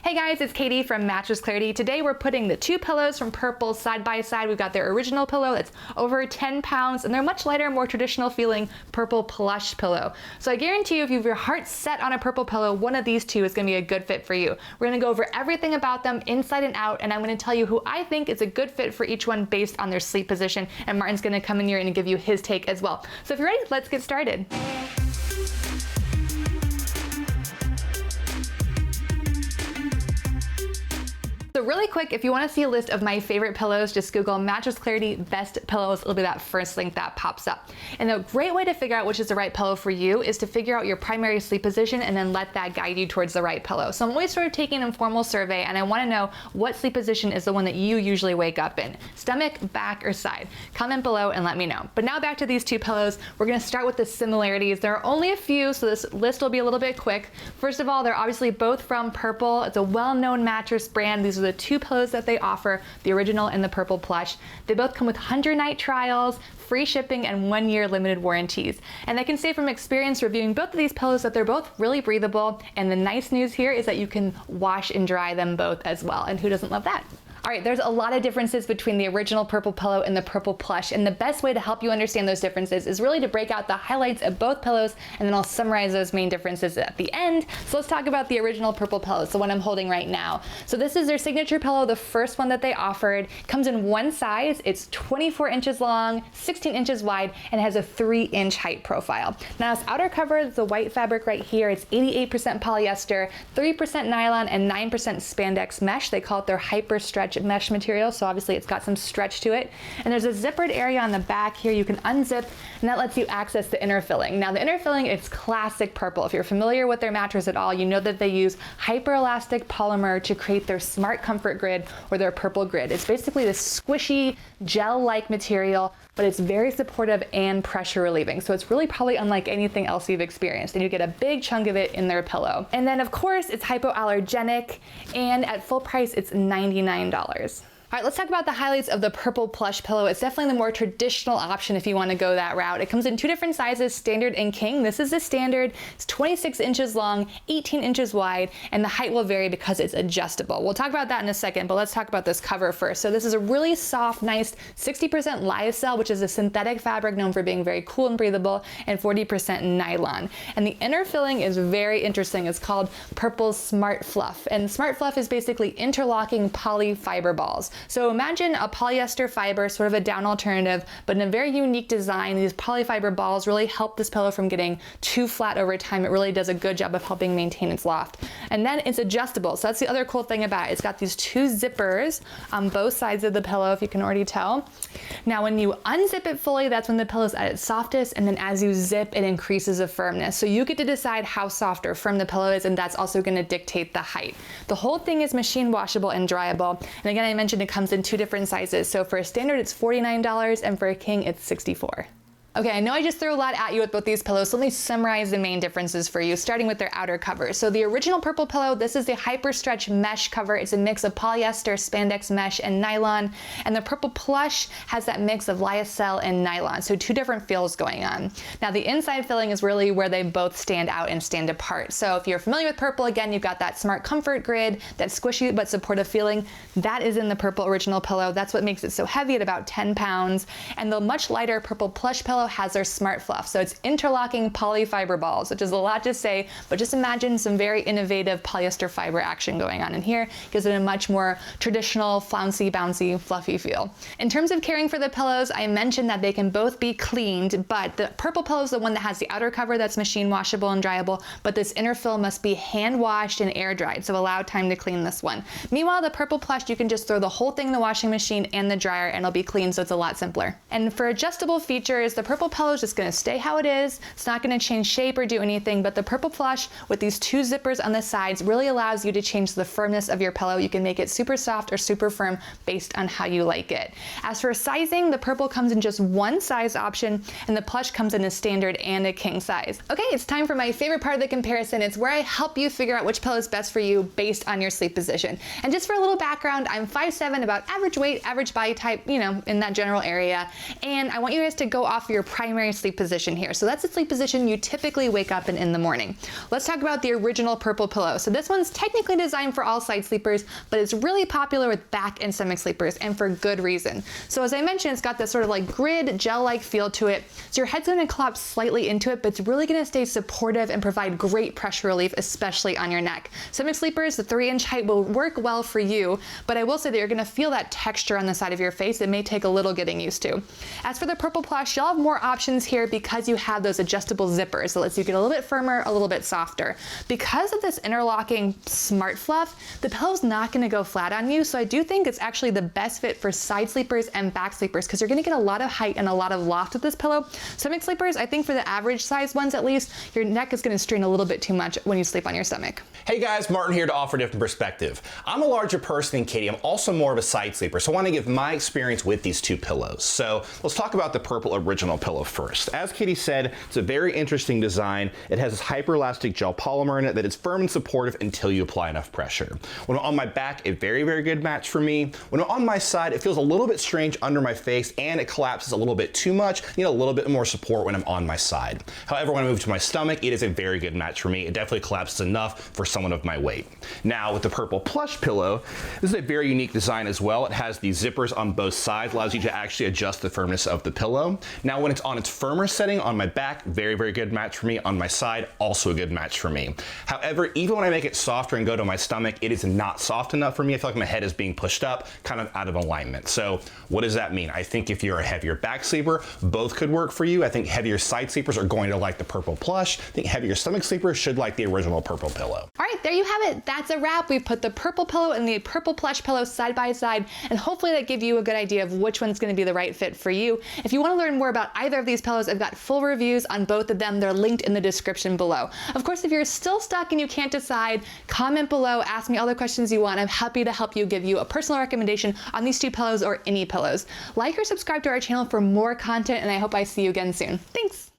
Hey guys, it's Katie from Mattress Clarity. Today we're putting the two pillows from Purple side by side. We've got their original pillow that's over 10 pounds, and they're much lighter, more traditional feeling Purple Plush pillow. So I guarantee you, if you have your heart set on a purple pillow, one of these two is gonna be a good fit for you. We're gonna go over everything about them inside and out, and I'm gonna tell you who I think is a good fit for each one based on their sleep position, and Martin's gonna come in here and give you his take as well. So if you're ready, let's get started. So really quick, if you want to see a list of my favorite pillows, just Google Mattress Clarity best pillows. It'll be that first link that pops up. And a great way to figure out which is the right pillow for you is to figure out your primary sleep position and then let that guide you towards the right pillow. So I'm always sort of taking an informal survey, and I want to know what sleep position is the one that you usually wake up in. Stomach, back, or side? Comment below and let me know. But now back to these two pillows. We're going to start with the similarities. There are only a few, so this list will be a little bit quick. First of all, they're obviously both from Purple. It's a well-known mattress brand. These are the two pillows that they offer, the original and the Purple Plush. They both come with 100-night trials, free shipping, and 1-year limited warranties. And I can say from experience reviewing both of these pillows that they're both really breathable, and the nice news here is that you can wash and dry them both as well, and who doesn't love that? All right, there's a lot of differences between the original Purple pillow and the Purple Plush, and the best way to help you understand those differences is really to break out the highlights of both pillows, and then I'll summarize those main differences at the end. So let's talk about the original Purple pillow, the one I'm holding right now. So this is their signature pillow, the first one that they offered. Comes in one size, it's 24 inches long, 16 inches wide, and has a 3-inch height profile. Now this outer cover, the white fabric right here, it's 88% polyester, 3% nylon, and 9% spandex mesh. They call it their Hyper-Stretch mesh material, so obviously it's got some stretch to it. And there's a zippered area on the back here you can unzip, and that lets you access the inner filling. Now the inner filling is classic Purple. If you're familiar with their mattress at all, you know that they use Hyper-Elastic Polymer to create their Smart Comfort Grid or their Purple Grid. It's basically this squishy gel-like material, but it's very supportive and pressure relieving. So it's really probably unlike anything else you've experienced, and you get a big chunk of it in their pillow. And then of course it's hypoallergenic, and at full price it's $99. All right, let's talk about the highlights of the Purple Plush pillow. It's definitely the more traditional option if you want to go that route. It comes in two different sizes, standard and king. This is the standard. It's 26 inches long, 18 inches wide, and the height will vary because it's adjustable. We'll talk about that in a second, but let's talk about this cover first. So this is a really soft, nice 60% lyocell, which is a synthetic fabric known for being very cool and breathable, and 40% nylon. And the inner filling is very interesting. It's called Purple's Smart Fluff. And Smart Fluff is basically interlocking polyfiber balls. So imagine a polyester fiber, sort of a down alternative, but in a very unique design. These polyfiber balls really help this pillow from getting too flat over time. It really does a good job of helping maintain its loft. And then it's adjustable. So that's the other cool thing about it. It's got these two zippers on both sides of the pillow, if you can already tell. Now when you unzip it fully, that's when the pillow's at its softest, and then as you zip, it increases the firmness. So you get to decide how soft or firm the pillow is, and that's also going to dictate the height. The whole thing is machine washable and dryable. And again, I mentioned it comes in two different sizes. So for a standard, it's $49, and for a king, it's $64. Okay, I know I just threw a lot at you with both these pillows, so let me summarize the main differences for you, starting with their outer cover. So the original Purple pillow, this is the Hyper-Stretch mesh cover. It's a mix of polyester, spandex mesh, and nylon. And the Purple Plush has that mix of lyocell and nylon, so two different feels going on. Now the inside filling is really where they both stand out and stand apart. So if you're familiar with Purple, again, you've got that Smart Comfort Grid, that squishy but supportive feeling. That is in the Purple original pillow. That's what makes it so heavy at about 10 pounds. And the much lighter Purple Plush pillow has their Smart Fluff. So it's interlocking polyfiber balls, which is a lot to say, but just imagine some very innovative polyester fiber action going on in here. Gives it a much more traditional, flouncy, bouncy, fluffy feel. In terms of caring for the pillows, I mentioned that they can both be cleaned, but the Purple pillow is the one that has the outer cover that's machine washable and dryable, but this inner fill must be hand washed and air dried, so allow time to clean this one. Meanwhile, the Purple Plush, you can just throw the whole thing in the washing machine and the dryer and it'll be clean, so it's a lot simpler. And for adjustable features, the Purple pillow is just going to stay how it is. It's not going to change shape or do anything, but the Purple Plush with these two zippers on the sides really allows you to change the firmness of your pillow. You can make it super soft or super firm based on how you like it. As for sizing, the Purple comes in just one size option, and the Plush comes in a standard and a king size. Okay, it's time for my favorite part of the comparison. It's where I help you figure out which pillow is best for you based on your sleep position. And just for a little background, I'm 5'7", about average weight, average body type, you know, in that general area. And I want you guys to go off your primary sleep position here. So that's the sleep position you typically wake up in the morning. Let's talk about the original purple pillow. So this one's technically designed for all side sleepers, but it's really popular with back and stomach sleepers, and for good reason. So as I mentioned, it's got this sort of like grid, gel-like feel to it. So your head's gonna collapse slightly into it, but it's really gonna stay supportive and provide great pressure relief, especially on your neck. Stomach sleepers, the 3-inch height will work well for you, but I will say that you're gonna feel that texture on the side of your face. It may take a little getting used to. As for the Purple Plush, you'll have more options here because you have those adjustable zippers. So it lets you get a little bit firmer, a little bit softer. Because of this interlocking smart fluff, the pillow's not gonna go flat on you. So I do think it's actually the best fit for side sleepers and back sleepers because you're gonna get a lot of height and a lot of loft with this pillow. Stomach sleepers, I think for the average size ones at least, your neck is gonna strain a little bit too much when you sleep on your stomach. Hey guys, Martin here to offer a different perspective. I'm a larger person than Katie. I'm also more of a side sleeper, so I want to give my experience with these two pillows. So let's talk about the Purple original pillow first. As Katie said, it's a very interesting design. It has this hyper-elastic gel polymer in it that is firm and supportive until you apply enough pressure. When I'm on my back, a very, very good match for me. When I'm on my side, it feels a little bit strange under my face and it collapses a little bit too much. I need a little bit more support when I'm on my side. However, when I move to my stomach, it is a very good match for me. It definitely collapses enough for someone of my weight. Now with the Purple Plush pillow, this is a very unique design as well. It has these zippers on both sides, allows you to actually adjust the firmness of the pillow. Now when it's on its firmer setting on my back, very, very good match for me. On my side, also a good match for me. However, even when I make it softer and go to my stomach, it is not soft enough for me. I feel like my head is being pushed up, kind of out of alignment. So what does that mean? I think if you're a heavier back sleeper, both could work for you. I think heavier side sleepers are going to like the Purple Plush. I think heavier stomach sleepers should like the original Purple pillow. All right, there you have it. That's a wrap. We've put the Purple pillow and the Purple Plush pillow side by side, and hopefully that gave you a good idea of which one's gonna be the right fit for you. If you wanna learn more about either of these pillows, I've got full reviews on both of them. They're linked in the description below. Of course, if you're still stuck and you can't decide, comment below, ask me all the questions you want. I'm happy to help you, give you a personal recommendation on these two pillows or any pillows. Like or subscribe to our channel for more content, and I hope I see you again soon. Thanks.